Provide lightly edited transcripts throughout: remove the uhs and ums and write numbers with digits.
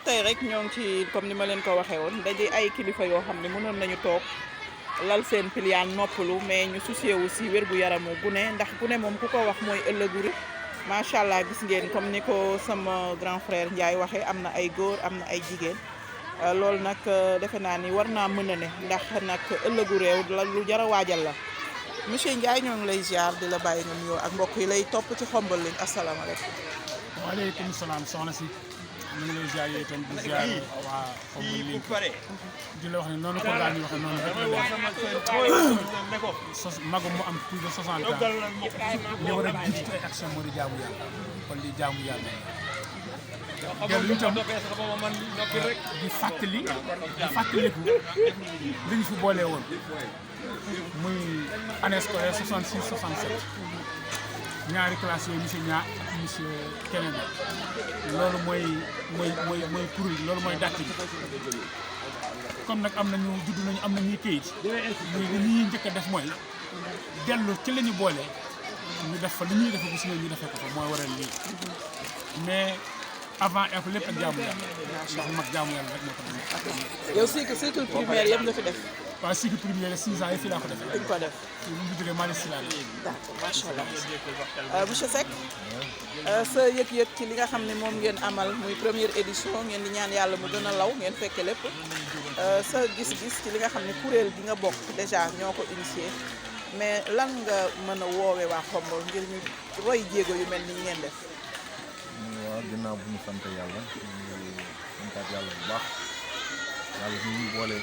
tey rek ñoo ngi ci comme ni ma leen ko waxee woon daje ay kilifa yoo xam ne mënoon nañu toog lal seen piliyaan noppalu mais ñu soucié wu si wér gu yaramu gune ndax gune moom ku ko wax mooy ëllëgu rek macha allah gis ngeen comme ni ko sama grand frère Ndiaye waxee am na ay góor am na ay jigéen loolu nag defe naa ni war naa mën a ne ndax nag ëllëgu réew la lu jar a waajal la monsieur Ndiaye ñoo ngi lay ziar di la bàyyi nga nuyoo ak mbokk yi lay topp ci Khombole lañ asalaamaaleykum. waaleykum salaam soxna si ñu ngi lay ziar yooyu itam di ziar waa Khombole di la wax ne noonu ko daan waxee noonu rek la def magum mu am plus de 60 ans li war a jiitu ci ay action moo di jaamu yàlla kon di jaamu yàlla dellu itam di fàttaliku li ñu fi boole woon muy année scolaire 66 67 ñaari classe yooyu monsieur Niang ak monsieur keneen loolu mooy kuréel loolu mooy dàtt bi comme nag am nañu judd nañu am nañuy kayit li ñuy njëkk a def mooy dellu ci la ñu boole ñu def fa li ñuy def bu si ñu defee ko fa mooy waral lii mais avant et lépp ak jaamu yàlla ndax mag jaamu yàlla rek moo ko def. yow cycle primaire yëpp nga fi def. waaw cycle primaire 6 ans yi fii laa ko defee. dañ ko def. fii mu jógee Malick Sylla la. d'accord macha allah monsieur Seck sa yëg-yëg ci li nga xam ne moom ngeen amal muy première édition ngeen di ñaan yàlla mu gën a law ngeen fekke lépp sa gis-gis ci li nga xam ne kuréel gi nga bokk déjà ñoo ko initié mais lan nga mën a woowee waa Khombole ngir ñu roy jéego yu mel ni ngeen def. waaw ginnaaw bu ñu sant yàlla ñu santaat yàlla bu baax yàlla ñu ñu boole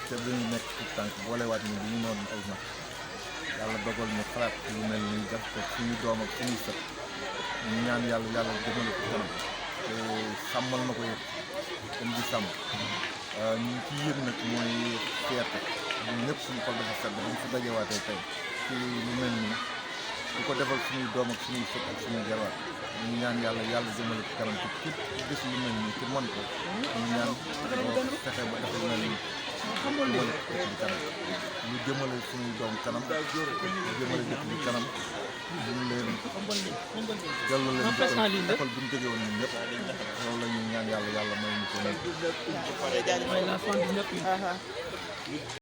te dañu nekk ci tànk boolewaat ñu bi ñu noonu ay mag yàlla dogal ñu xalaat lu mel ni def ko suñu doom ak suñuy sët ñu ñaan yàlla jëmale ko kanam te sàmmal na ko yëpp comme di sàmm ñu ci yëg nag mooy fierté ñun ñëpp suñu xol dafa sedd bu ñu fi dajewaatee tey ci lu mel nii di ko defal suñuy doom ak suñuy sët ak suñuy jarwaat ñu ñaan yàlla jëmale ko kanam te képp gis lu mel nii te mën ko ñu ñaan fexe ba dafa mel nii jëmale dëkk bi kanam ñu jëmale suñuy doom kanam jëmale dëkk bi kanam ñu leen dellu leen école bu ñu jógee woon ñun ñëpp loolu la ñuy ñaan yàlla may ñu ko